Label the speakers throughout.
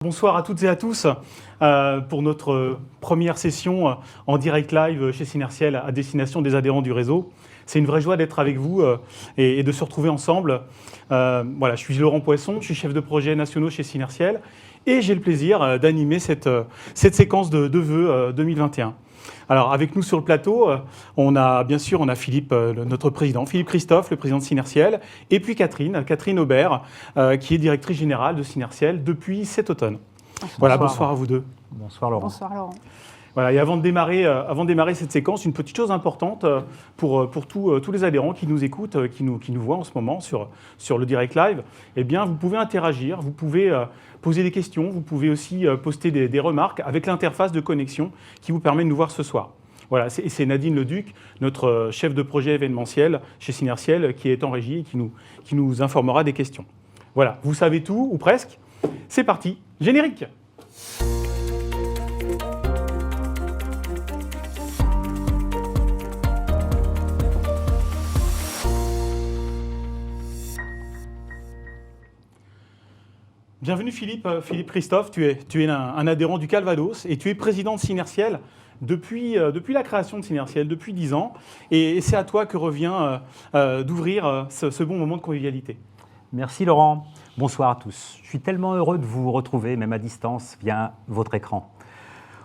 Speaker 1: Bonsoir à toutes et à tous pour notre première session en direct live chez Synertiel à destination des adhérents du réseau. C'est une vraie joie d'être avec vous et de se retrouver ensemble. Voilà, je suis Laurent Poisson, je suis chef de projet nationaux chez Synertiel et j'ai le plaisir d'animer cette séquence de vœux 2021. Alors avec nous sur le plateau, on a Philippe, notre président, Philippe Christophe, le président de Synertiel, et puis Catherine Aubert, qui est directrice générale de Synertiel depuis cet automne. Voilà, bonsoir à vous deux.
Speaker 2: Bonsoir Laurent.
Speaker 3: Bonsoir Laurent.
Speaker 1: Voilà, et avant de démarrer cette séquence, une petite chose importante pour tous les adhérents qui nous écoutent, qui nous voient en ce moment sur le direct live, eh bien, vous pouvez interagir, vous pouvez poser des questions, vous pouvez aussi poster des remarques avec l'interface de connexion qui vous permet de nous voir ce soir. Voilà, c'est Nadine Leduc, notre chef de projet événementiel chez Synertiel, qui est en régie et qui nous informera des questions. Voilà, vous savez tout, ou presque. C'est parti, générique! Bienvenue Philippe Christophe, tu es un adhérent du Calvados et tu es président de Synertiel depuis la création de Synertiel, depuis 10 ans. Et c'est à toi que revient d'ouvrir ce bon moment de convivialité.
Speaker 2: Merci Laurent. Bonsoir à tous. Je suis tellement heureux de vous retrouver, même à distance, via votre écran.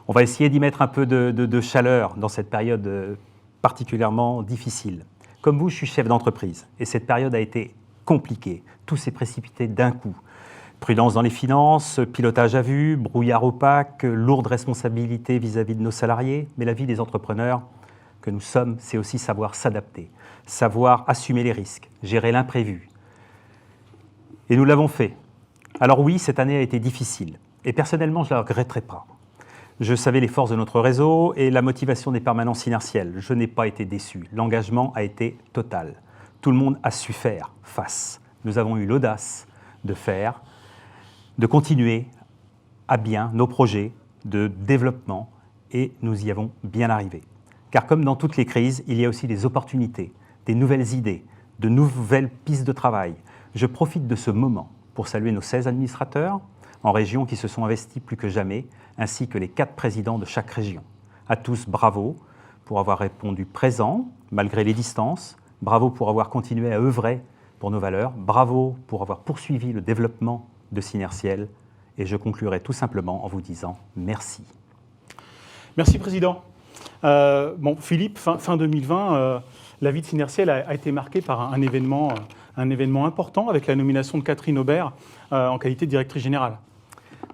Speaker 2: On va essayer d'y mettre un peu de chaleur dans cette période particulièrement difficile. Comme vous, je suis chef d'entreprise et cette période a été compliquée. Tout s'est précipité d'un coup. Prudence dans les finances, pilotage à vue, brouillard opaque, lourde responsabilité vis-à-vis de nos salariés. Mais la vie des entrepreneurs que nous sommes, c'est aussi savoir s'adapter, savoir assumer les risques, gérer l'imprévu. Et nous l'avons fait. Alors oui, cette année a été difficile. Et personnellement, je ne la regretterai pas. Je savais les forces de notre réseau et la motivation des permanents Synertiel. Je n'ai pas été déçu. L'engagement a été total. Tout le monde a su faire face. Nous avons eu l'audace de faire, de continuer à bien nos projets de développement et nous y avons bien arrivé. Car comme dans toutes les crises, il y a aussi des opportunités, des nouvelles idées, de nouvelles pistes de travail. Je profite de ce moment pour saluer nos 16 administrateurs en région qui se sont investis plus que jamais, ainsi que les 4 présidents de chaque région. À tous, bravo pour avoir répondu présent malgré les distances, bravo pour avoir continué à œuvrer pour nos valeurs, bravo pour avoir poursuivi le développement de Synertiel, et je conclurai tout simplement en vous disant merci.
Speaker 1: Merci Président. Philippe, fin 2020, la vie de Synertiel a été marquée par un événement important avec la nomination de Catherine Aubert en qualité de directrice générale.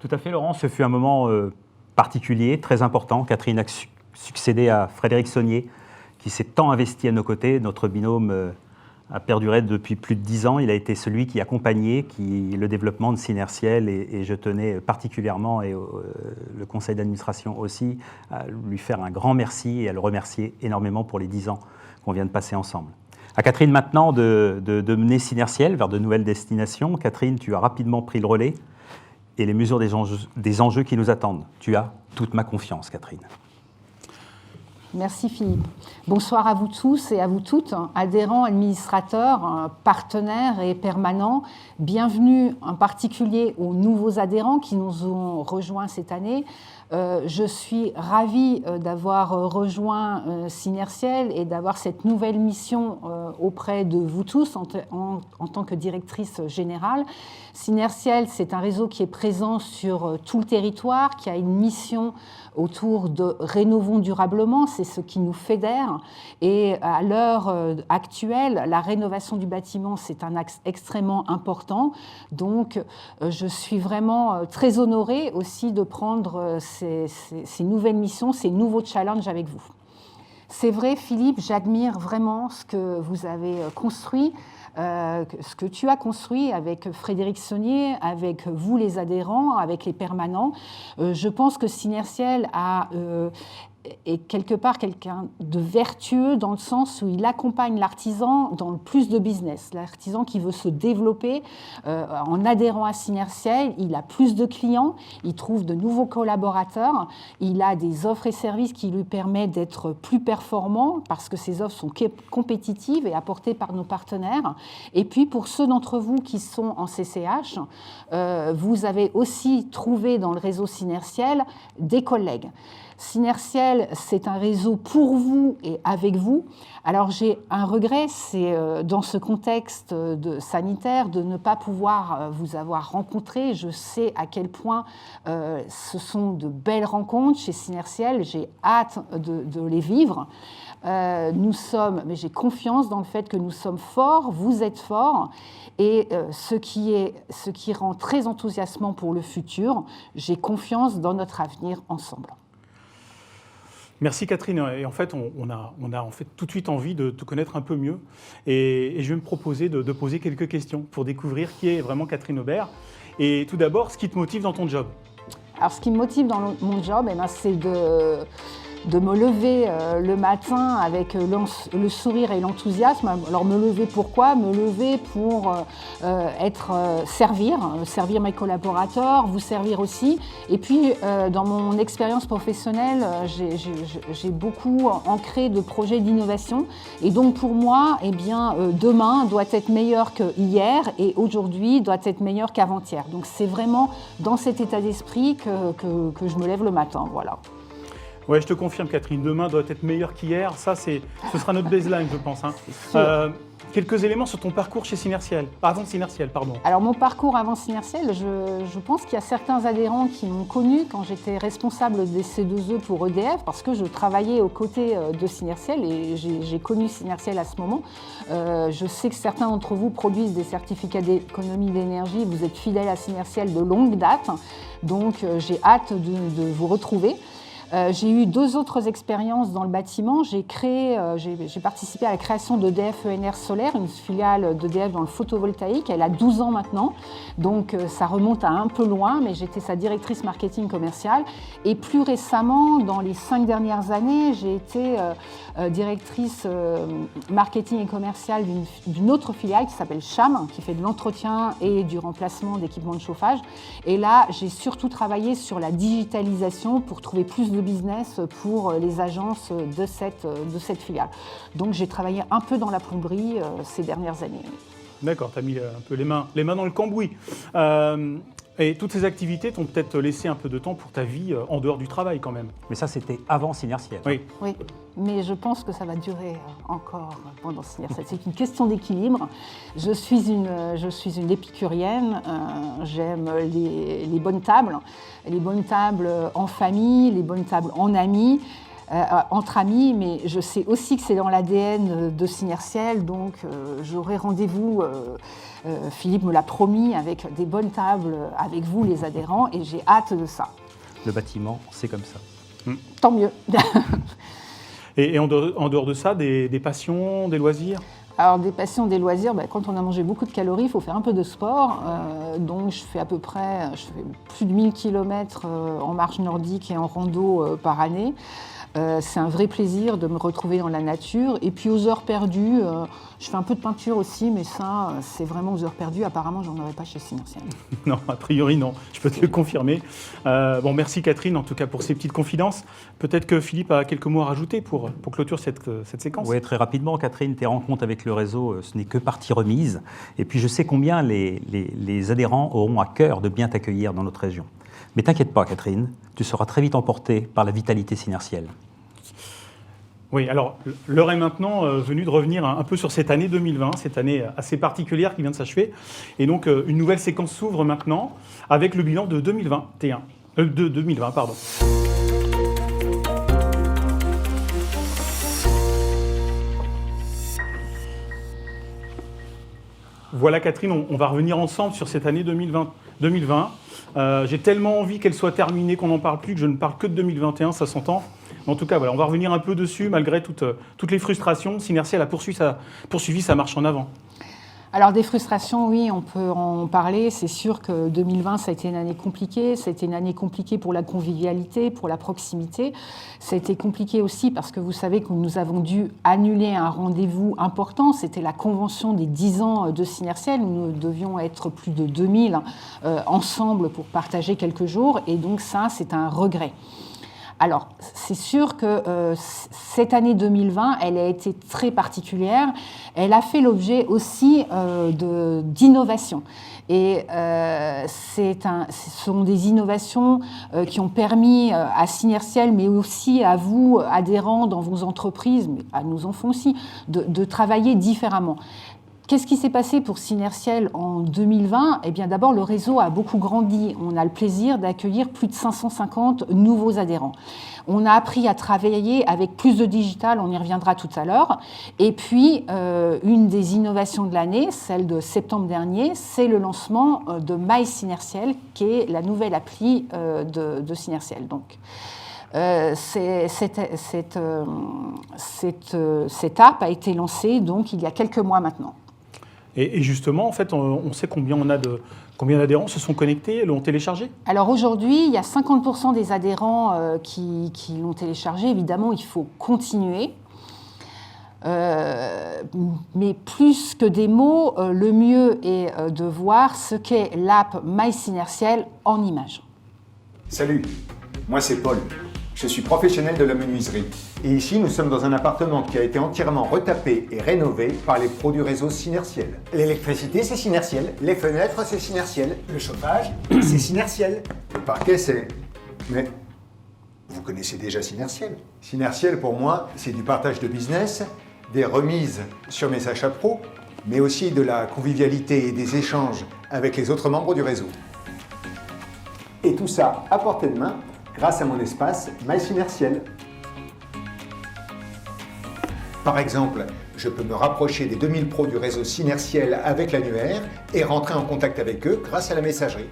Speaker 2: Tout à fait Laurent, ce fut un moment particulier, très important. Catherine a succédé à Frédéric Saunier, qui s'est tant investi à nos côtés. Notre binôme a perduré depuis plus de 10 ans. Il a été celui qui accompagnait le développement de Synertiel et je tenais particulièrement, et le conseil d'administration aussi, à lui faire un grand merci et à le remercier énormément pour les 10 ans qu'on vient de passer ensemble. À Catherine maintenant de mener Synertiel vers de nouvelles destinations. Catherine, tu as rapidement pris le relais et les mesures des enjeux qui nous attendent. Tu as toute ma confiance, Catherine.
Speaker 3: Merci Philippe. Bonsoir à vous tous et à vous toutes, adhérents, administrateurs, partenaires et permanents. Bienvenue en particulier aux nouveaux adhérents qui nous ont rejoints cette année. Je suis ravie d'avoir rejoint Synertiel et d'avoir cette nouvelle mission auprès de vous tous en tant que directrice générale. Synertiel, c'est un réseau qui est présent sur tout le territoire, qui a une mission autour de rénovons durablement, c'est ce qui nous fédère. Et à l'heure actuelle, la rénovation du bâtiment, c'est un axe extrêmement important. Donc, je suis vraiment très honorée aussi de prendre ces nouvelles missions, ces nouveaux challenges avec vous. C'est vrai, Philippe, j'admire vraiment ce que vous avez construit, ce que tu as construit avec Frédéric Saunier, avec vous les adhérents, avec les permanents. Je pense que Synertiel a est quelque part quelqu'un de vertueux dans le sens où il accompagne l'artisan dans le plus de business. L'artisan qui veut se développer en adhérant à Synertiel, il a plus de clients, il trouve de nouveaux collaborateurs, il a des offres et services qui lui permettent d'être plus performant parce que ces offres sont compétitives et apportées par nos partenaires. Et puis pour ceux d'entre vous qui sont en CCH, vous avez aussi trouvé dans le réseau Synertiel des collègues. Synertiel, c'est un réseau pour vous et avec vous. Alors j'ai un regret, c'est dans ce contexte sanitaire de ne pas pouvoir vous avoir rencontré. Je sais à quel point ce sont de belles rencontres chez Synertiel. J'ai hâte de les vivre. Mais j'ai confiance dans le fait que nous sommes forts, vous êtes forts, et ce qui rend très enthousiasmant pour le futur. J'ai confiance dans notre avenir ensemble.
Speaker 1: Merci Catherine. Et en fait, on a en fait tout de suite envie de te connaître un peu mieux. Et je vais me proposer de poser quelques questions pour découvrir qui est vraiment Catherine Aubert. Et tout d'abord, ce qui te motive dans ton job.
Speaker 3: Alors, ce qui me motive dans mon job, c'est de me lever le matin avec le sourire et l'enthousiasme. Alors me lever pourquoi ? Me lever pour servir mes collaborateurs, vous servir aussi. Et puis dans mon expérience professionnelle, j'ai beaucoup ancré de projets d'innovation. Et donc pour moi, demain doit être meilleur que hier et aujourd'hui doit être meilleur qu'avant-hier. Donc c'est vraiment dans cet état d'esprit que je me lève le matin. Voilà.
Speaker 1: Ouais, je te confirme, Catherine, demain doit être meilleur qu'hier. Ça, ce sera notre baseline, je pense. Quelques éléments sur ton parcours chez Synertiel. Avant Synertiel, pardon.
Speaker 3: Alors, mon parcours avant Synertiel, je pense qu'il y a certains adhérents qui m'ont connue quand j'étais responsable des C2E pour EDF, parce que je travaillais aux côtés de Synertiel et j'ai connu Synertiel à ce moment. Je sais que certains d'entre vous produisent des certificats d'économie d'énergie. Vous êtes fidèles à Synertiel de longue date, donc j'ai hâte de vous retrouver. J'ai eu 2 autres expériences dans le bâtiment. J'ai participé à la création d'EDF ENR Solaire, une filiale d'EDF dans le photovoltaïque. Elle a 12 ans maintenant, donc ça remonte à un peu loin, mais j'étais sa directrice marketing commerciale. Et plus récemment, dans les 5 dernières années, j'ai été directrice marketing et commerciale d'une autre filiale qui s'appelle CHAM, qui fait de l'entretien et du remplacement d'équipements de chauffage. Et là, j'ai surtout travaillé sur la digitalisation pour trouver plus de business pour les agences de cette filiale. Donc j'ai travaillé un peu dans la plomberie ces dernières années.
Speaker 1: D'accord, tu as mis un peu les mains dans le cambouis. Et toutes ces activités t'ont peut-être laissé un peu de temps pour ta vie en dehors du travail quand même.
Speaker 2: Mais ça, c'était avant Synertiel.
Speaker 1: Oui.
Speaker 3: Oui, mais je pense que ça va durer encore pendant Synertiel. C'est une question d'équilibre. Je suis une épicurienne. J'aime les bonnes tables en famille, les bonnes tables en amis. Entre amis, mais je sais aussi que c'est dans l'ADN de Synertiel, donc j'aurai rendez-vous, Philippe me l'a promis, avec des bonnes tables avec vous, les adhérents, et j'ai hâte de ça.
Speaker 2: Le bâtiment, c'est comme ça.
Speaker 3: Tant mieux.
Speaker 1: Et en dehors de ça, des passions, des loisirs ?
Speaker 3: Alors, des passions, des loisirs, quand on a mangé beaucoup de calories, il faut faire un peu de sport. Donc, je fais plus de 1000 km en marche nordique et en rando par année. C'est un vrai plaisir de me retrouver dans la nature. Et puis aux heures perdues, je fais un peu de peinture aussi, mais ça, c'est vraiment aux heures perdues. Apparemment, j'en aurais pas chez Synertiel.
Speaker 1: Non, a priori non, je peux te le confirmer. Merci Catherine, en tout cas pour ces petites confidences. Peut-être que Philippe a quelques mots à rajouter pour clôturer cette séquence.
Speaker 2: Oui, très rapidement, Catherine, tes rencontres avec le réseau, ce n'est que partie remise. Et puis je sais combien les adhérents auront à cœur de bien t'accueillir dans notre région. Mais t'inquiète pas, Catherine, tu seras très vite emportée par la vitalité Synertiel.
Speaker 1: Oui, alors l'heure est maintenant venue de revenir un peu sur cette année 2020, cette année assez particulière qui vient de s'achever. Et donc une nouvelle séquence s'ouvre maintenant avec le bilan de 2021. De 2020, pardon. Voilà Catherine, on va revenir ensemble sur cette année 2020. J'ai tellement envie qu'elle soit terminée qu'on n'en parle plus, que je ne parle que de 2021, ça s'entend. En tout cas, voilà, on va revenir un peu dessus, malgré toutes les frustrations. Synertiel a poursuivi sa marche en avant.
Speaker 3: Alors des frustrations, oui, on peut en parler. C'est sûr que 2020, ça a été une année compliquée. Ça a été une année compliquée pour la convivialité, pour la proximité. Ça a été compliqué aussi parce que vous savez que nous avons dû annuler un rendez-vous important. C'était la convention des 10 ans de Synertiel, où nous devions être plus de 2000 ensemble pour partager quelques jours. Et donc ça, c'est un regret. Alors, c'est sûr que cette année 2020, elle a été très particulière. Elle a fait l'objet aussi d'innovations. Et ce sont des innovations qui ont permis à Synertiel, mais aussi à vous, adhérents dans vos entreprises, mais à nos enfants aussi, de travailler différemment. Qu'est-ce qui s'est passé pour Synertiel en 2020 ? Eh bien, d'abord, le réseau a beaucoup grandi. On a le plaisir d'accueillir plus de 550 nouveaux adhérents. On a appris à travailler avec plus de digital, on y reviendra tout à l'heure. Et puis, une des innovations de l'année, celle de septembre dernier, c'est le lancement de My Synertiel, qui est la nouvelle appli de Synertiel. Donc, cette app a été lancée donc, il y a quelques mois maintenant.
Speaker 1: Et justement, en fait, on sait combien d'adhérents se sont connectés, l'ont téléchargé ?
Speaker 3: Alors aujourd'hui, il y a 50% des adhérents qui l'ont téléchargé. Évidemment, il faut continuer. Mais plus que des mots, le mieux est de voir ce qu'est l'app My Synertiel en images.
Speaker 4: Salut, moi c'est Paul. Je suis professionnel de la menuiserie. Et ici, nous sommes dans un appartement qui a été entièrement retapé et rénové par les pros du réseau Synertiel. L'électricité, c'est Synertiel. Les fenêtres, c'est Synertiel. Le chauffage, c'est Synertiel. Le parquet, c'est... Mais vous connaissez déjà Synertiel. Synertiel, pour moi, c'est du partage de business, des remises sur mes achats pro, mais aussi de la convivialité et des échanges avec les autres membres du réseau. Et tout ça à portée de main, grâce à mon espace My Synertiel. Par exemple, je peux me rapprocher des 2000 pros du réseau Synertiel avec l'annuaire et rentrer en contact avec eux grâce à la messagerie.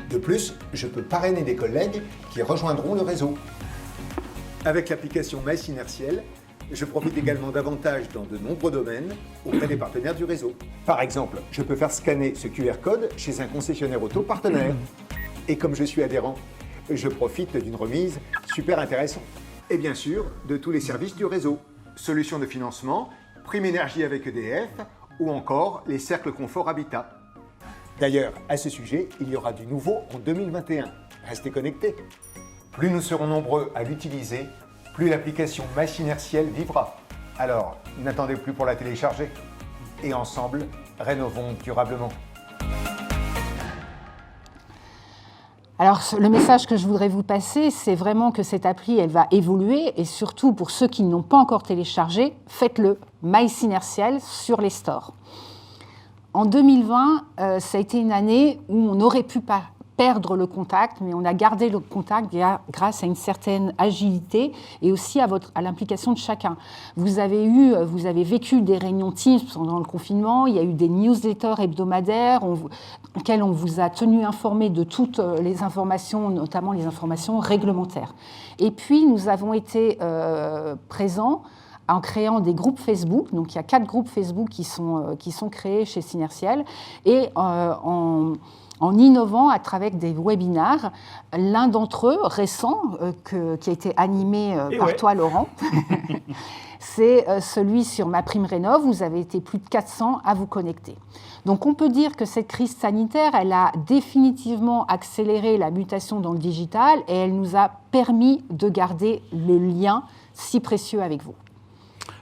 Speaker 4: De plus, je peux parrainer des collègues qui rejoindront le réseau. Avec l'application My Synertiel, je profite également d'avantages dans de nombreux domaines auprès des partenaires du réseau. Par exemple, je peux faire scanner ce QR code chez un concessionnaire auto partenaire. Et comme je suis adhérent, je profite d'une remise super intéressante. Et bien sûr, de tous les services du réseau. Solutions de financement, prime énergie avec EDF ou encore les cercles confort habitat. D'ailleurs, à ce sujet, il y aura du nouveau en 2021. Restez connectés. Plus nous serons nombreux à l'utiliser, plus l'application My Synertiel vivra. Alors, n'attendez plus pour la télécharger. Et ensemble, rénovons durablement.
Speaker 3: Alors, le message que je voudrais vous passer, c'est vraiment que cette appli, elle va évoluer. Et surtout, pour ceux qui ne l'ont pas encore téléchargé, faites-le, My Synertiel, sur les stores. En 2020, ça a été une année où on aurait pu perdre le contact, mais on a gardé le contact grâce à une certaine agilité et aussi à l'implication de chacun. Vous avez vécu des réunions Teams pendant le confinement, il y a eu des newsletters hebdomadaires auxquels on vous a tenu informé de toutes les informations, notamment les informations réglementaires. Et puis, nous avons été présents en créant des groupes Facebook. Donc, il y a 4 groupes Facebook qui sont créés chez Synertiel et en innovant à travers des webinaires. L'un d'entre eux, récent, qui a été animé par toi, Laurent, c'est celui sur MaPrimeRénov'. Vous avez été plus de 400 à vous connecter. Donc on peut dire que cette crise sanitaire, elle a définitivement accéléré la mutation dans le digital et elle nous a permis de garder le lien si précieux avec vous.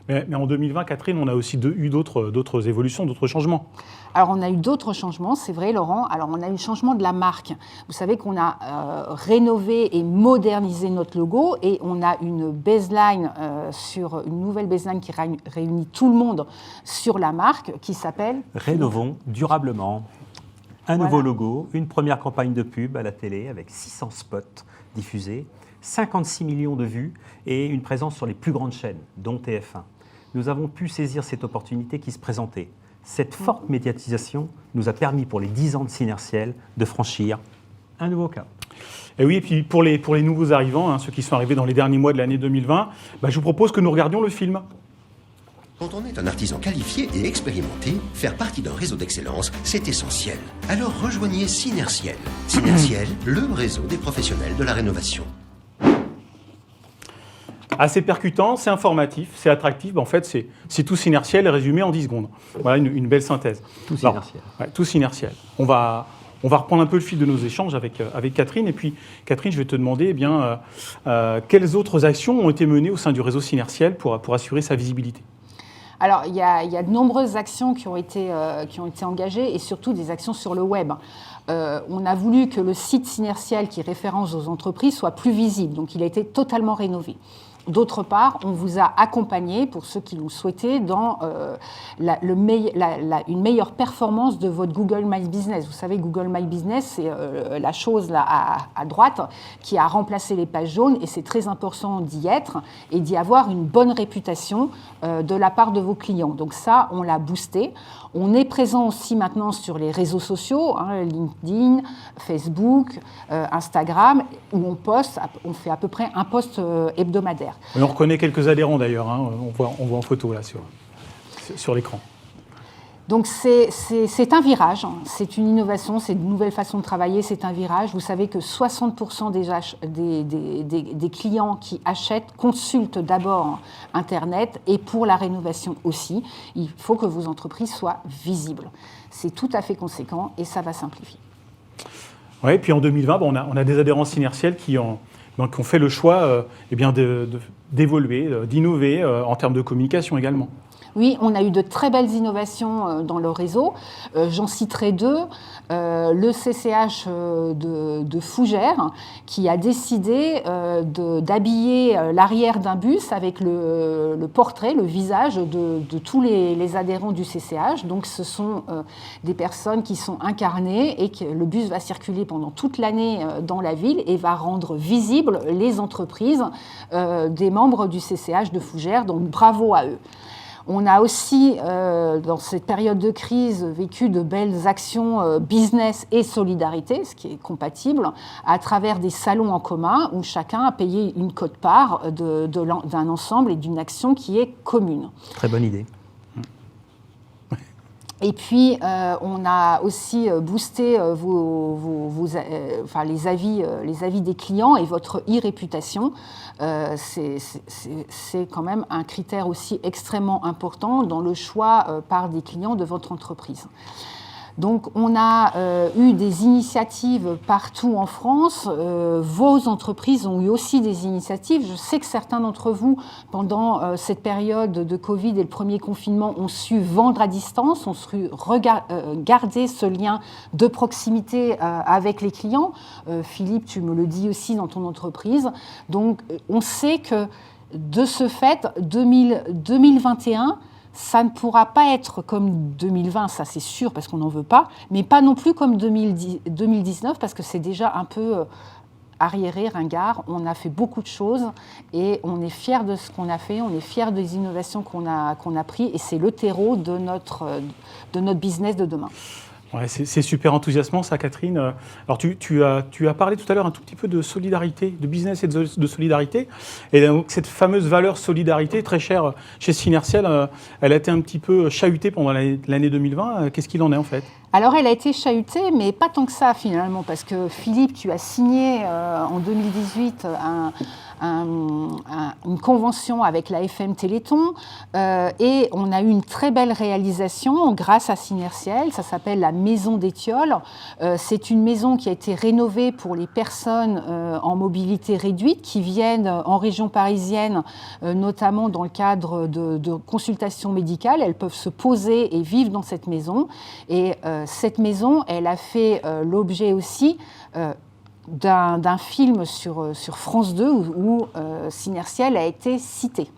Speaker 1: Mais en 2020, Catherine, on a aussi eu d'autres évolutions, d'autres changements.
Speaker 3: Alors, on a eu d'autres changements, c'est vrai, Laurent. Alors, on a eu le changement de la marque. Vous savez qu'on a rénové et modernisé notre logo et on a une baseline, une nouvelle baseline qui réunit tout le monde sur la marque qui s'appelle...
Speaker 2: Rénovons durablement. Un nouveau logo, une première campagne de pub à la télé avec 600 spots diffusés, 56 millions de vues et une présence sur les plus grandes chaînes, dont TF1. Nous avons pu saisir cette opportunité qui se présentait. Cette forte médiatisation nous a permis, pour les 10 ans de Synertiel, de franchir un nouveau cap.
Speaker 1: Et oui, et puis pour les nouveaux arrivants, ceux qui sont arrivés dans les derniers mois de l'année 2020, je vous propose que nous regardions le film.
Speaker 5: Quand on est un artisan qualifié et expérimenté, faire partie d'un réseau d'excellence, c'est essentiel. Alors rejoignez Synertiel. Synertiel, le réseau des professionnels de la rénovation.
Speaker 1: Assez percutant, c'est informatif, c'est attractif. En fait, c'est tout Synertiel résumé en 10 secondes. Voilà une belle synthèse.
Speaker 2: Tout Synertiel.
Speaker 1: Tout Synertiel. On va reprendre un peu le fil de nos échanges avec Catherine. Et puis, Catherine, je vais te demander quelles autres actions ont été menées au sein du réseau Synertiel pour assurer sa visibilité.
Speaker 3: Alors, il y a de nombreuses actions qui ont été engagées et surtout des actions sur le web. On a voulu que le site Synertiel qui référence aux entreprises soit plus visible, donc il a été totalement rénové. D'autre part, on vous a accompagné, pour ceux qui l'ont souhaité, dans une meilleure performance de votre Google My Business. Vous savez, Google My Business, c'est la chose là à droite qui a remplacé les pages jaunes, et c'est très important d'y être et d'y avoir une bonne réputation de la part de vos clients. Donc ça, on l'a boosté. On est présent aussi maintenant sur les réseaux sociaux, LinkedIn, Facebook, Instagram, où on fait à peu près un post hebdomadaire.
Speaker 1: Et on reconnaît quelques adhérents d'ailleurs, on voit en photo là sur l'écran.
Speaker 3: Donc c'est un virage, c'est une innovation, c'est une nouvelle façon de travailler, c'est un virage. Vous savez que 60% des clients qui achètent consultent d'abord Internet, et pour la rénovation aussi, il faut que vos entreprises soient visibles. C'est tout à fait conséquent et ça va simplifier.
Speaker 1: Oui, et puis en 2020, on a des adhérents Synertiel qui ont fait le choix d'évoluer, d'innover en termes de communication également.
Speaker 3: Oui, on a eu de très belles innovations dans le réseau. J'en citerai deux. Le CCH de Fougères, qui a décidé d'habiller l'arrière d'un bus avec le portrait, le visage de tous les adhérents du CCH. Donc ce sont des personnes qui sont incarnées, et que le bus va circuler pendant toute l'année dans la ville et va rendre visibles les entreprises des membres du CCH de Fougères. Donc bravo à eux. On a aussi, dans cette période de crise, vécu de belles actions business et solidarité, ce qui est compatible, à travers des salons en commun où chacun a payé une quote-part d'un ensemble et d'une action qui est commune.
Speaker 2: Très bonne idée.
Speaker 3: Et puis, on a aussi boosté les avis des clients et votre e-réputation. C'est quand même un critère aussi extrêmement important dans le choix par des clients de votre entreprise. Donc, on a eu des initiatives partout en France. Vos entreprises ont eu aussi des initiatives. Je sais que certains d'entre vous, pendant cette période de Covid et le premier confinement, ont su vendre à distance, ont su garder ce lien de proximité avec les clients. Philippe, tu me le dis aussi dans ton entreprise. Donc, on sait que de ce fait, 2021, ça ne pourra pas être comme 2020, ça c'est sûr, parce qu'on n'en veut pas, mais pas non plus comme 2019, parce que c'est déjà un peu arriéré, ringard. On a fait beaucoup de choses et on est fiers de ce qu'on a fait, on est fiers des innovations qu'on a prises, et c'est le terreau de notre business de demain.
Speaker 1: Ouais, c'est super enthousiasmant ça, Catherine. Alors tu as parlé tout à l'heure un tout petit peu de solidarité, de business et de solidarité. Et donc cette fameuse valeur solidarité, très chère chez Synertiel, elle a été un petit peu chahutée pendant l'année 2020. Qu'est-ce qu'il en est en fait ?
Speaker 3: Alors elle a été chahutée, mais pas tant que ça finalement, parce que Philippe, tu as signé en 2018 une convention avec la FM Téléthon, et on a eu une très belle réalisation grâce à Synertiel. Ça s'appelle la Maison des Tilleuls. C'est une maison qui a été rénovée pour les personnes en mobilité réduite qui viennent en région parisienne, notamment dans le cadre de consultations médicales. Elles peuvent se poser et vivre dans cette maison. Et cette maison, elle a fait l'objet aussi d'un film sur France 2 où Synertiel a été cité.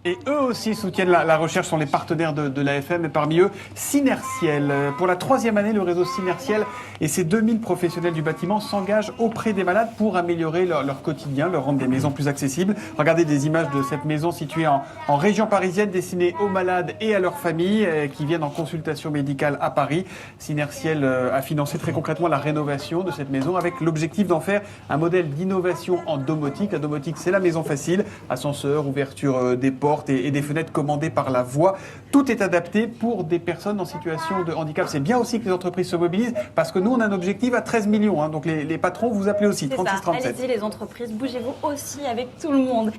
Speaker 6: Et eux aussi soutiennent la recherche, sont les partenaires de l'AFM, et parmi eux, Synertiel. Pour la 3e année, le réseau Synertiel et ses 2000 professionnels du bâtiment s'engagent auprès des malades pour améliorer leur quotidien, leur rendre des maisons plus accessibles. Regardez des images de cette maison située en région parisienne, destinée aux malades et à leurs familles qui viennent en consultation médicale à Paris. Synertiel a financé très concrètement la rénovation de cette maison avec l'objectif d'en faire un modèle d'innovation en domotique. La domotique, c'est la maison facile, ascenseur, ouverture des portes et des fenêtres commandées par la voix. Tout est adapté pour des personnes en situation de handicap. C'est bien aussi que les entreprises se mobilisent parce que nous, on a un objectif à 13 millions. Hein. Donc les patrons, vous appelez aussi, 36-37.
Speaker 7: Allez-y les entreprises, bougez-vous aussi avec tout le monde.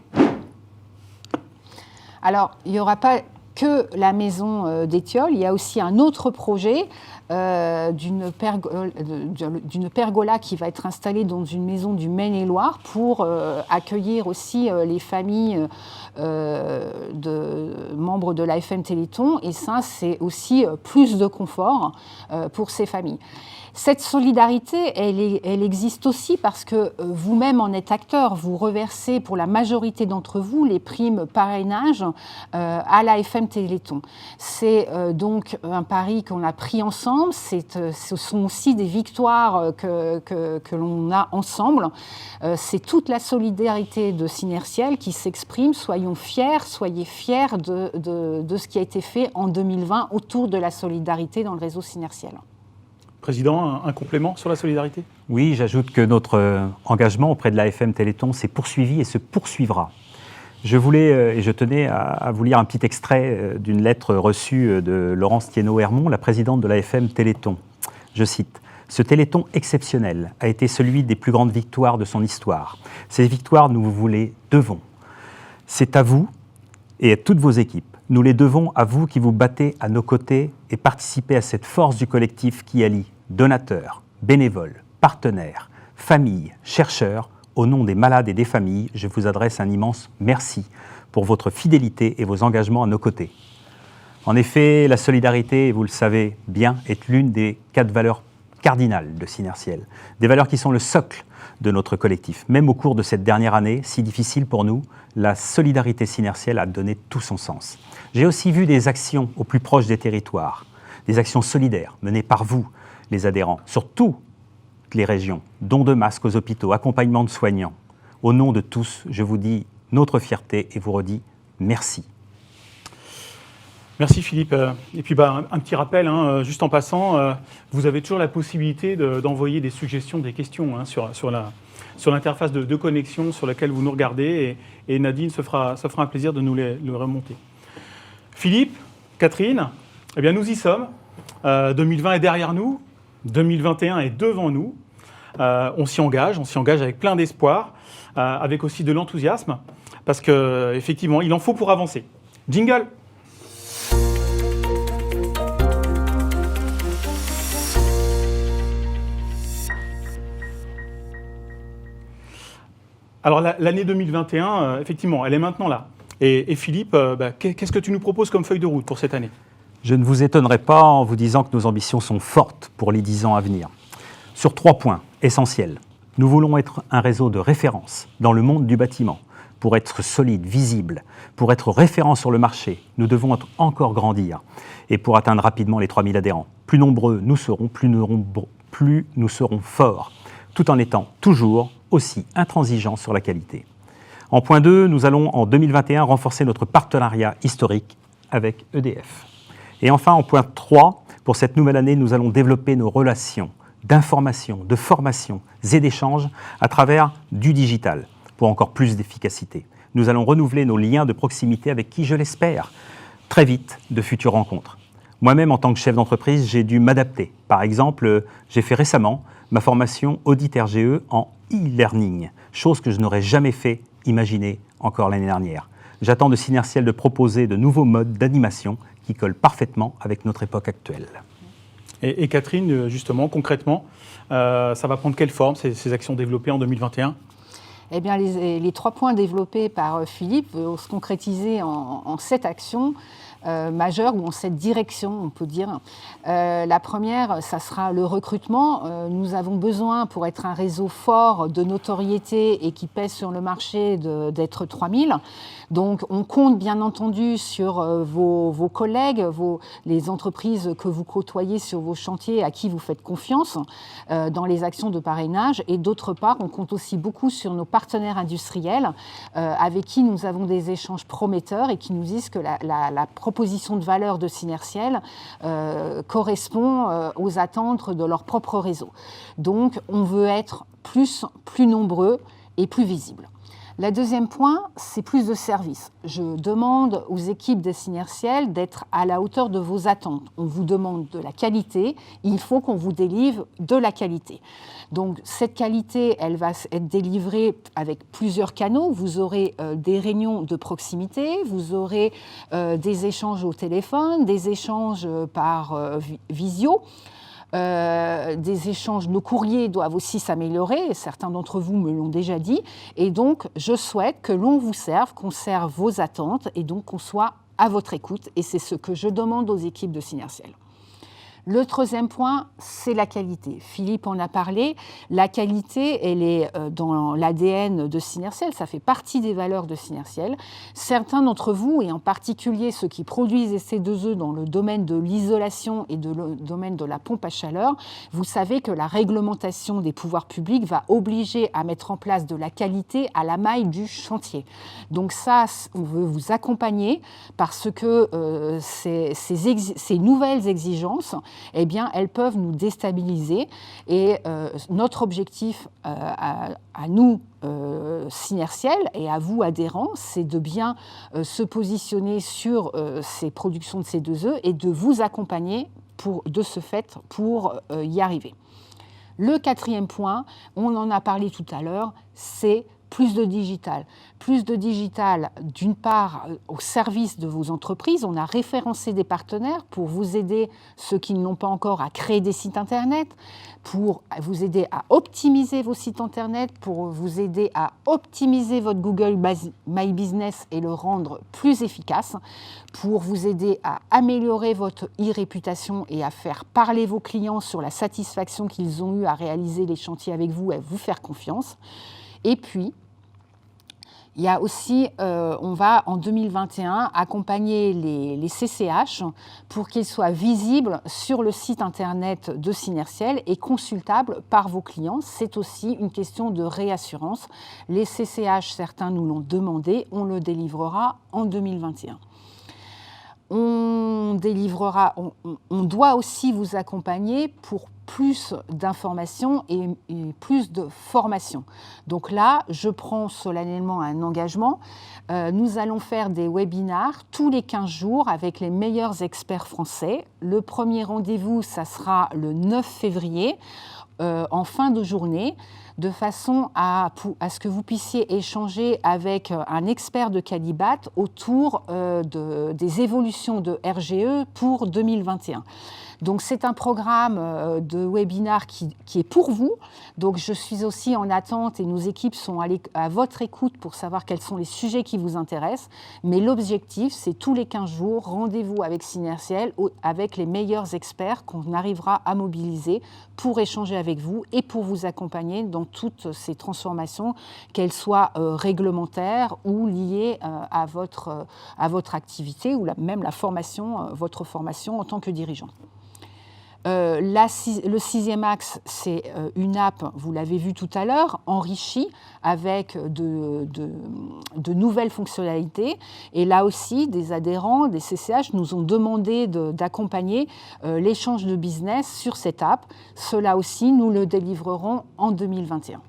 Speaker 3: Alors, il n'y aura pas que la maison d'Étiole, il y a aussi un autre projet d'une pergola qui va être installée dans une maison du Maine-et-Loire pour accueillir aussi les familles de membres de l'AFM Téléthon. Et ça, c'est aussi plus de confort pour ces familles. Cette solidarité, elle existe aussi parce que vous-même en êtes acteur. Vous reversez pour la majorité d'entre vous les primes parrainage à l'AFM Téléthon. C'est donc un pari qu'on a pris ensemble. Ce sont aussi des victoires que l'on a ensemble. C'est toute la solidarité de Synertiel qui s'exprime. Soyez fiers de ce qui a été fait en 2020 autour de la solidarité dans le réseau Synertiel.
Speaker 1: Président, un complément sur la solidarité ?
Speaker 2: Oui, j'ajoute que notre engagement auprès de l'AFM Téléthon s'est poursuivi et se poursuivra. Je voulais et je tenais à vous lire un petit extrait d'une lettre reçue de Laurence Thienot-Hermont, la présidente de l'AFM Téléthon. Je cite « Ce Téléthon exceptionnel a été celui des plus grandes victoires de son histoire. Ces victoires, nous vous les devons. C'est à vous et à toutes vos équipes. Nous les devons à vous qui vous battez à nos côtés et participez à cette force du collectif qui allie donateurs, bénévoles, partenaires, familles, chercheurs. Au nom des malades et des familles, je vous adresse un immense merci pour votre fidélité et vos engagements à nos côtés. En effet, la solidarité, vous le savez bien, est l'une des 4 valeurs cardinales de Synertiel. Des valeurs qui sont le socle de notre collectif. Même au cours de cette dernière année, si difficile pour nous, la solidarité Synertiel a donné tout son sens. J'ai aussi vu des actions au plus proche des territoires, des actions solidaires menées par vous, les adhérents, sur toutes les régions, dons de masques aux hôpitaux, accompagnement de soignants. Au nom de tous, je vous dis notre fierté et vous redis merci.
Speaker 1: Merci Philippe. Et puis un petit rappel, juste en passant, vous avez toujours la possibilité d'envoyer des suggestions, des questions sur l'interface de connexion sur laquelle vous nous regardez et Nadine se fera un plaisir de nous les remonter. Philippe, Catherine, eh bien nous y sommes. 2020 est derrière nous, 2021 est devant nous. On s'y engage avec plein d'espoir, avec aussi de l'enthousiasme, parce qu'effectivement, il en faut pour avancer. Jingle! Alors l'année 2021, effectivement, elle est maintenant là. Et Philippe, qu'est-ce que tu nous proposes comme feuille de route pour cette année ?
Speaker 2: Je ne vous étonnerai pas en vous disant que nos ambitions sont fortes pour les 10 ans à venir. Sur 3 points essentiels. Nous voulons être un réseau de référence dans le monde du bâtiment. Pour être solide, visible, pour être référent sur le marché, nous devons encore grandir. Et pour atteindre rapidement les 3000 adhérents. Plus nombreux nous serons, plus nous serons forts, tout en étant toujours aussi intransigeants sur la qualité. En point 2, nous allons en 2021 renforcer notre partenariat historique avec EDF. Et enfin, en point 3, pour cette nouvelle année, nous allons développer nos relations d'information, de formation et d'échange à travers du digital pour encore plus d'efficacité. Nous allons renouveler nos liens de proximité avec qui, je l'espère, très vite, de futures rencontres. Moi-même, en tant que chef d'entreprise, j'ai dû m'adapter. Par exemple, j'ai fait récemment ma formation Audit RGE en e-learning, chose que je n'aurais jamais fait imaginer encore l'année dernière. J'attends de Synertiel de proposer de nouveaux modes d'animation qui collent parfaitement avec notre époque actuelle.
Speaker 1: Et Catherine, justement, concrètement, ça va prendre quelle forme, ces actions développées en 2021 ?
Speaker 3: Eh bien, les 3 points développés par Philippe vont se concrétiser en 7 actions. majeures ou en cette direction, on peut dire. La première, ça sera le recrutement. Nous avons besoin, pour être un réseau fort de notoriété et qui pèse sur le marché, d'être 3000. Donc, on compte bien entendu sur vos collègues, les entreprises que vous côtoyez sur vos chantiers, à qui vous faites confiance dans les actions de parrainage. Et d'autre part, on compte aussi beaucoup sur nos partenaires industriels avec qui nous avons des échanges prometteurs et qui nous disent que la proposition de valeur de Synertiel correspond aux attentes de leur propre réseau. Donc, on veut être plus nombreux et plus visibles. Le deuxième point, c'est plus de services. Je demande aux équipes de Synertiel d'être à la hauteur de vos attentes. On vous demande de la qualité, il faut qu'on vous délivre de la qualité. Donc cette qualité, elle va être délivrée avec plusieurs canaux. Vous aurez des réunions de proximité, vous aurez des échanges au téléphone, des échanges par visio. Des échanges, nos courriers doivent aussi s'améliorer, certains d'entre vous me l'ont déjà dit, et donc je souhaite que l'on vous serve, qu'on serve vos attentes et donc qu'on soit à votre écoute, et c'est ce que je demande aux équipes de Synertiel. Le troisième point, c'est la qualité. Philippe en a parlé. La qualité, elle est dans l'ADN de Synertiel. Ça fait partie des valeurs de Synertiel. Certains d'entre vous, et en particulier ceux qui produisent des C2E dans le domaine de l'isolation et le domaine de la pompe à chaleur, vous savez que la réglementation des pouvoirs publics va obliger à mettre en place de la qualité à la maille du chantier. Donc ça, on veut vous accompagner parce que ces nouvelles exigences, eh bien, elles peuvent nous déstabiliser. Et notre objectif à nous, Synertiel, et à vous, adhérents, c'est de bien se positionner sur ces productions de C2E et de vous accompagner de ce fait pour y arriver. Le quatrième point, on en a parlé tout à l'heure, c'est plus de digital. Plus de digital, d'une part, au service de vos entreprises. On a référencé des partenaires pour vous aider, ceux qui ne l'ont pas encore, à créer des sites Internet, pour vous aider à optimiser vos sites Internet, pour vous aider à optimiser votre Google My Business et le rendre plus efficace, pour vous aider à améliorer votre e-réputation et à faire parler vos clients sur la satisfaction qu'ils ont eue à réaliser les chantiers avec vous et à vous faire confiance. Et puis, il y a aussi, on va en 2021 accompagner les CCH pour qu'ils soient visibles sur le site internet de Synertiel et consultables par vos clients. C'est aussi une question de réassurance. Les CCH, certains nous l'ont demandé, on le délivrera en 2021. On doit aussi vous accompagner pour plus d'informations et plus de formation. Donc là, je prends solennellement un engagement. Nous allons faire des webinars tous les 15 jours avec les meilleurs experts français. Le premier rendez-vous, ça sera le 9 février, en fin de journée, de façon à ce que vous puissiez échanger avec un expert de Calibat autour des évolutions de RGE pour 2021. Donc c'est un programme de webinar qui est pour vous. Donc je suis aussi en attente et nos équipes sont à votre écoute pour savoir quels sont les sujets qui vous intéressent. Mais l'objectif, c'est tous les 15 jours, rendez-vous avec Synertiel, avec les meilleurs experts qu'on arrivera à mobiliser pour échanger avec vous et pour vous accompagner dans toutes ces transformations, qu'elles soient réglementaires ou liées à votre activité ou même la formation, votre formation en tant que dirigeant. Le sixième axe, c'est une app, vous l'avez vu tout à l'heure, enrichie avec de nouvelles fonctionnalités. Et là aussi, des adhérents, des CCH nous ont demandé d'accompagner l'échange de business sur cette app. Cela aussi, nous le délivrerons en 2021.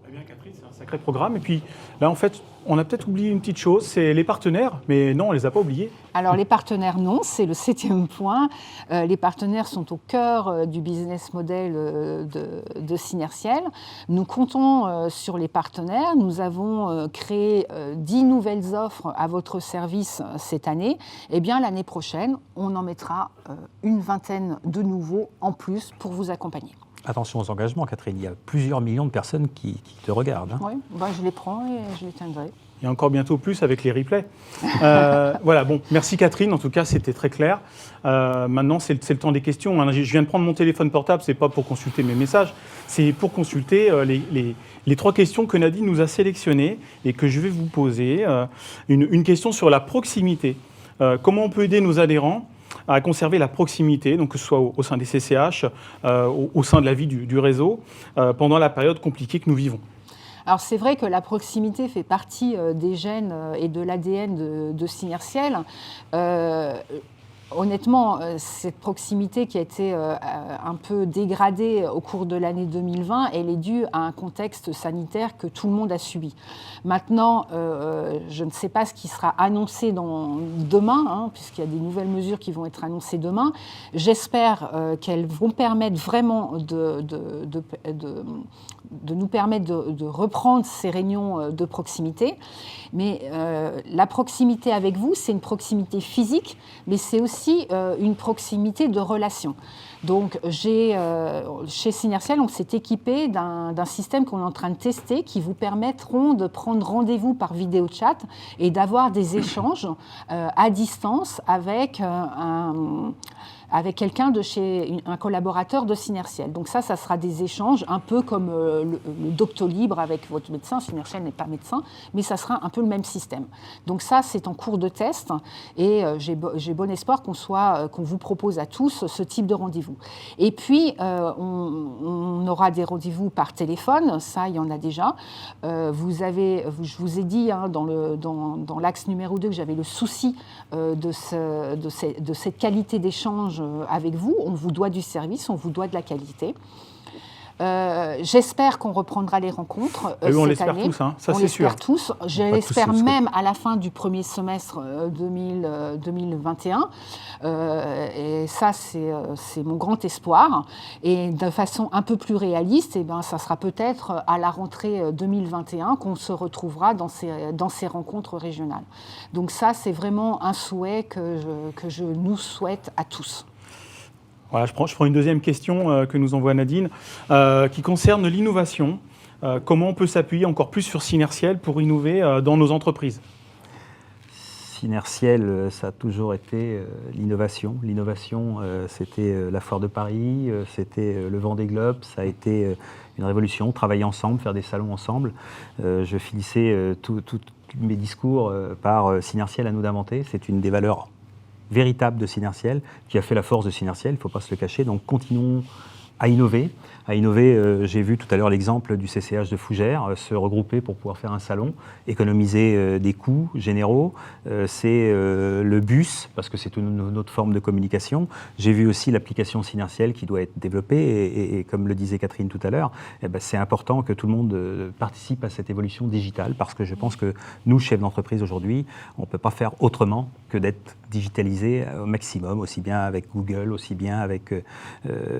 Speaker 1: Eh bien, Catherine, c'est un sacré programme. Et puis là, en fait, on a peut-être oublié une petite chose, c'est les partenaires, mais non, on ne les a pas oubliés. Alors,
Speaker 3: les partenaires, non, c'est le 7e point. Les partenaires sont au cœur du business model de Synertiel. Nous comptons sur les partenaires. Nous avons créé 10 nouvelles offres à votre service cette année. Eh bien, l'année prochaine, on en mettra une vingtaine de nouveaux en plus pour vous accompagner.
Speaker 2: attention aux engagements, Catherine. Il y a plusieurs millions de personnes qui te regardent.
Speaker 3: Oui, je les prends et je les tiendrai.
Speaker 1: Et encore bientôt plus avec les replays. Voilà, bon, merci Catherine, en tout cas c'était très clair. Maintenant c'est le temps des questions. Je viens de prendre mon téléphone portable, c'est pas pour consulter mes messages, c'est pour consulter les 3 questions que Nadine nous a sélectionnées et que je vais vous poser. Une question sur la proximité. Comment on peut aider nos adhérents à conserver la proximité, donc que ce soit au sein des CCH, au sein de la vie du réseau, pendant la période compliquée que nous vivons.
Speaker 3: Alors c'est vrai que la proximité fait partie des gènes et de l'ADN de Synertiel. Honnêtement, cette proximité qui a été un peu dégradée au cours de l'année 2020, elle est due à un contexte sanitaire que tout le monde a subi. Maintenant, je ne sais pas ce qui sera annoncé demain, puisqu'il y a des nouvelles mesures qui vont être annoncées demain. J'espère qu'elles vont permettre vraiment de nous permettre de reprendre ces réunions de proximité. Mais la proximité avec vous, c'est une proximité physique, mais c'est aussi une proximité de relation. Donc, chez Synertiel, on s'est équipé d'un système qu'on est en train de tester qui vous permettront de prendre rendez-vous par vidéo chat et d'avoir des échanges à distance avec quelqu'un un collaborateur de Synertiel. Donc ça sera des échanges un peu comme le Doctolib avec votre médecin. Synertiel n'est pas médecin, mais ça sera un peu le même système. Donc ça, c'est en cours de test et j'ai bon espoir qu'on vous propose à tous ce type de rendez-vous. Et puis, on aura des rendez-vous par téléphone, ça, il y en a déjà. Je vous ai dit dans l'axe numéro 2 que j'avais le souci de cette qualité d'échange avec vous. On vous doit du service, on vous doit de la qualité. J'espère qu'on reprendra les rencontres cette année.
Speaker 1: On l'espère tous, ça c'est sûr.
Speaker 3: On l'espère tous. Je l'espère même à la fin du premier semestre 2021. Et ça, c'est mon grand espoir. Et de façon un peu plus réaliste, ça sera peut-être à la rentrée 2021 qu'on se retrouvera dans ces rencontres régionales. Donc ça, c'est vraiment un souhait que je nous souhaite à tous.
Speaker 1: Voilà, je prends une deuxième question que nous envoie Nadine, qui concerne l'innovation. Comment on peut s'appuyer encore plus sur Synertiel pour innover dans nos entreprises ?
Speaker 2: Synertiel, ça a toujours été l'innovation. L'innovation, c'était la Foire de Paris, c'était le Vendée Globe, ça a été une révolution, travailler ensemble, faire des salons ensemble. Je finissais tous mes discours par Synertiel à nous d'inventer. C'est une des valeurs véritable de Synertiel, qui a fait la force de Synertiel, il ne faut pas se le cacher. Donc continuons à innover. J'ai vu tout à l'heure l'exemple du CCH de Fougères, se regrouper pour pouvoir faire un salon, économiser des coûts généraux. C'est le bus, parce que c'est une autre forme de communication. J'ai vu aussi l'application Synertiel qui doit être développée, et comme le disait Catherine tout à l'heure, c'est important que tout le monde participe à cette évolution digitale, parce que je pense que nous, chefs d'entreprise aujourd'hui, on ne peut pas faire autrement que d'être digitalisé au maximum, aussi bien avec Google, aussi bien avec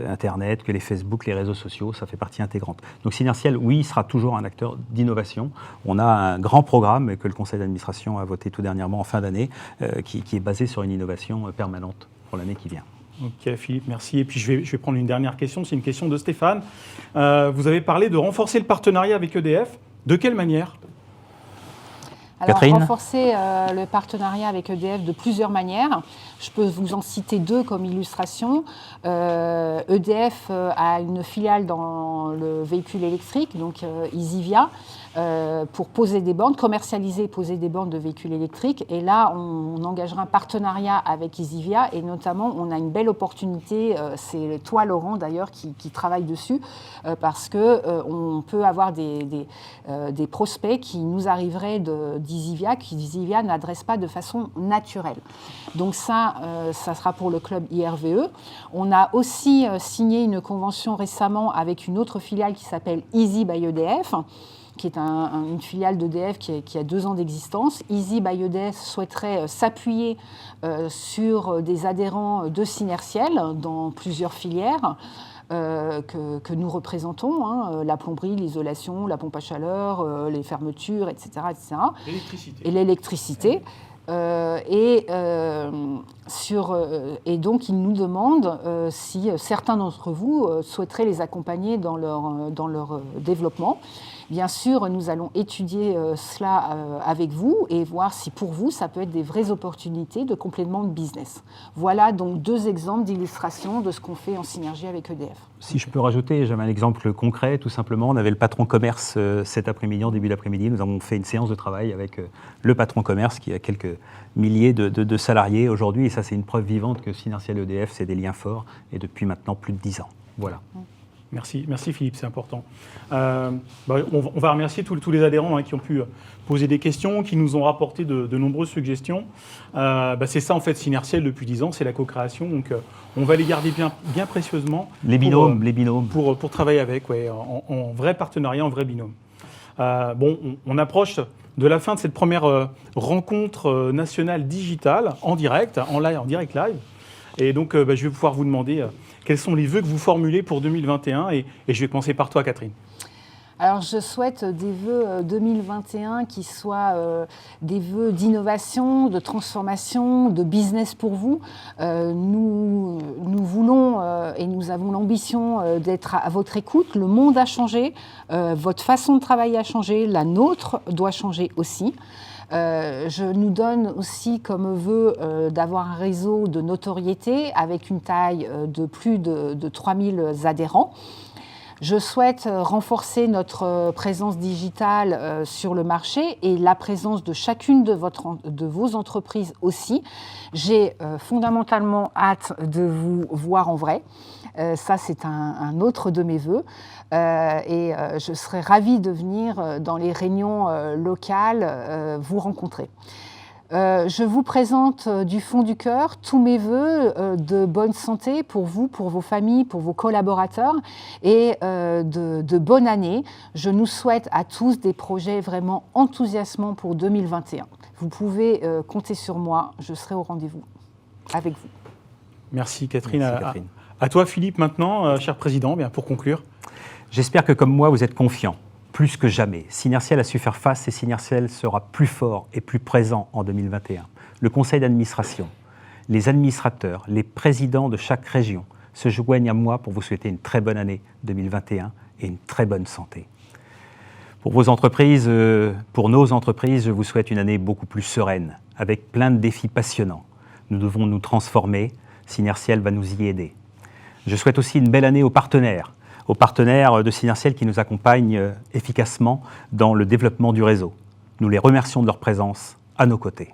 Speaker 2: Internet, que les Facebook, les réseaux sociaux, ça fait partie intégrante. Donc Synertiel, oui, il sera toujours un acteur d'innovation. On a un grand programme que le conseil d'administration a voté tout dernièrement en fin d'année, qui est basé sur une innovation permanente pour l'année qui vient.
Speaker 1: Ok Philippe, merci. Et puis je vais prendre une dernière question, c'est une question de Stéphane. Vous avez parlé de renforcer le partenariat avec EDF. De quelle manière ?
Speaker 3: Alors,
Speaker 2: Catherine ?
Speaker 3: renforcer le partenariat avec EDF de plusieurs manières. Je peux vous en citer 2 comme illustration. EDF a une filiale dans le véhicule électrique, donc Easyvia, pour poser des bornes, commercialiser et poser des bornes de véhicules électriques. Et là, on engagera un partenariat avec Easyvia et notamment, on a une belle opportunité, c'est toi Laurent d'ailleurs qui travaille dessus, parce qu'on peut avoir des prospects qui nous arriveraient d'Easyvia, qu'Easyvia n'adresse pas de façon naturelle. Donc ça sera pour le club IRVE. On a aussi signé une convention récemment avec une autre filiale qui s'appelle Easy by EDF, qui est une filiale d'EDF qui a 2 ans d'existence. Easy by EDF souhaiterait s'appuyer sur des adhérents de Synertiel dans plusieurs filières que nous représentons, la plomberie, l'isolation, la pompe à chaleur, les fermetures, etc. etc.
Speaker 1: L'électricité.
Speaker 3: Et l'électricité. et donc ils nous demandent si certains d'entre vous souhaiteraient les accompagner dans leur développement. Bien sûr, nous allons étudier cela avec vous et voir si pour vous, ça peut être des vraies opportunités de complément de business. Voilà donc 2 exemples d'illustration de ce qu'on fait en synergie avec EDF.
Speaker 2: Si je peux rajouter, j'avais un exemple concret, tout simplement. On avait le patron commerce cet après-midi, en début d'après-midi. Nous avons fait une séance de travail avec le patron commerce qui a quelques milliers de salariés aujourd'hui. Et ça, c'est une preuve vivante que Synertiel et EDF, c'est des liens forts et depuis maintenant plus de 10 ans. Voilà.
Speaker 1: Merci Philippe, c'est important. On va remercier tous les adhérents qui ont pu poser des questions, qui nous ont rapporté de nombreuses suggestions. C'est ça en fait Synertiel depuis 10 ans, c'est la co-création. Donc on va les garder bien précieusement.
Speaker 2: Les binômes.
Speaker 1: Pour travailler avec, en vrai partenariat, en vrai binôme. On approche de la fin de cette première rencontre nationale digitale en direct, en direct live. Et donc je vais pouvoir vous demander quels sont les vœux que vous formulez pour 2021 et je vais commencer par toi, Catherine.
Speaker 3: Alors, je souhaite des vœux 2021 qui soient des vœux d'innovation, de transformation, de business pour vous. Nous voulons et nous avons l'ambition d'être à votre écoute. Le monde a changé, votre façon de travailler a changé, la nôtre doit changer aussi. Je nous donne aussi comme vœu d'avoir un réseau de notoriété avec une taille de plus de 3000 adhérents. Je souhaite renforcer notre présence digitale sur le marché et la présence de chacune de vos entreprises aussi. J'ai fondamentalement hâte de vous voir en vrai. Ça, c'est un autre de mes vœux. Et je serai ravie de venir dans les réunions locales vous rencontrer. Je vous présente du fond du cœur tous mes vœux de bonne santé pour vous, pour vos familles, pour vos collaborateurs et de bonne année. Je nous souhaite à tous des projets vraiment enthousiasmants pour 2021. Vous pouvez compter sur moi, je serai au rendez-vous avec vous.
Speaker 1: Merci Catherine.
Speaker 2: Merci, Catherine.
Speaker 1: À toi Philippe maintenant, cher président, pour conclure.
Speaker 2: J'espère que comme moi, vous êtes confiants. Plus que jamais, Synertiel a su faire face et Synertiel sera plus fort et plus présent en 2021. Le conseil d'administration, les administrateurs, les présidents de chaque région se joignent à moi pour vous souhaiter une très bonne année 2021 et une très bonne santé. Pour vos entreprises, pour nos entreprises, je vous souhaite une année beaucoup plus sereine, avec plein de défis passionnants. Nous devons nous transformer, Synertiel va nous y aider. Je souhaite aussi une belle année aux partenaires de Synertiel qui nous accompagnent efficacement dans le développement du réseau. Nous les remercions de leur présence à nos côtés.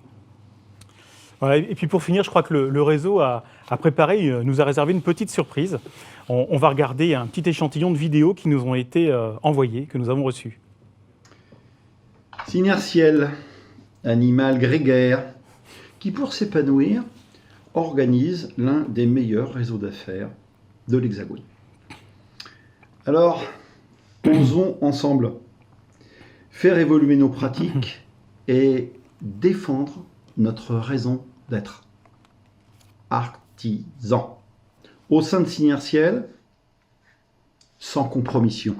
Speaker 1: Voilà, et puis pour finir, je crois que le réseau a préparé, nous a réservé une petite surprise. On va regarder un petit échantillon de vidéos qui nous ont été envoyées, que nous avons reçues.
Speaker 8: Synertiel, animal grégaire, qui pour s'épanouir, organise l'un des meilleurs réseaux d'affaires de l'Hexagone. Alors, osons ensemble faire évoluer nos pratiques et défendre notre raison d'être. Artisan. Au sein de Synertiel, sans compromission.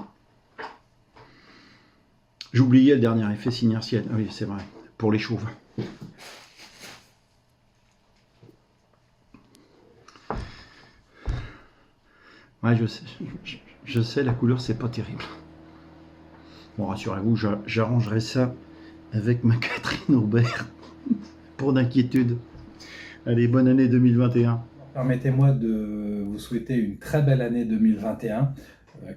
Speaker 8: J'oubliais le dernier effet Synertiel. Ah oui, c'est vrai, pour les chauves. Ouais, je sais, la couleur, c'est pas terrible. Bon, rassurez-vous, j'arrangerai ça avec ma Catherine Aubert. Pour d'inquiétude. Allez, bonne année 2021.
Speaker 9: Permettez-moi de vous souhaiter une très belle année 2021.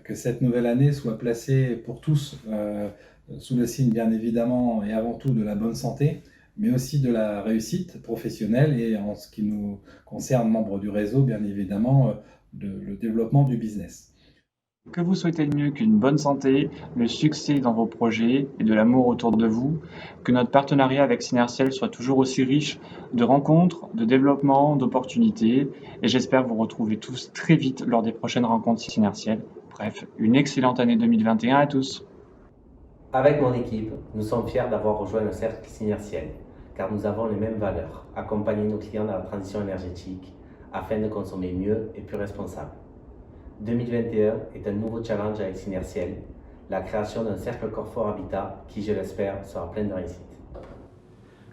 Speaker 9: Que cette nouvelle année soit placée pour tous sous le signe, bien évidemment, et avant tout de la bonne santé, mais aussi de la réussite professionnelle et en ce qui nous concerne, membres du réseau, bien évidemment, le développement du business.
Speaker 10: Que vous souhaitez de mieux qu'une bonne santé, le succès dans vos projets et de l'amour autour de vous, que notre partenariat avec Synertiel soit toujours aussi riche de rencontres, de développement, d'opportunités, et j'espère vous retrouver tous très vite lors des prochaines rencontres Synertiel. Bref, une excellente année 2021 à tous.
Speaker 11: Avec mon équipe, nous sommes fiers d'avoir rejoint le cercle Synertiel, car nous avons les mêmes valeurs, accompagner nos clients dans la transition énergétique, afin de consommer mieux et plus responsable. 2021 est un nouveau challenge avec Synertiel, la création d'un cercle Corfort Habitat qui, je l'espère, sera plein de réussite.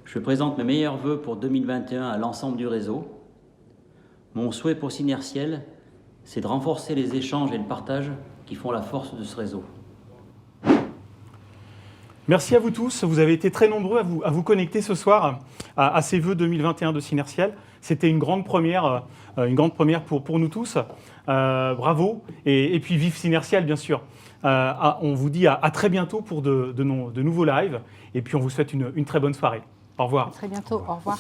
Speaker 12: Je présente mes meilleurs vœux pour 2021 à l'ensemble du réseau. Mon souhait pour Synertiel, c'est de renforcer les échanges et le partage qui font la force de ce réseau.
Speaker 1: Merci à vous tous. Vous avez été très nombreux à vous connecter ce soir à ces vœux 2021 de Synertiel. C'était une grande première pour nous tous. Bravo. Et puis vive Synertiel, bien sûr. On vous dit à très bientôt pour de nouveaux lives. Et puis on vous souhaite une très bonne soirée. Au revoir.
Speaker 3: À très bientôt. Au revoir.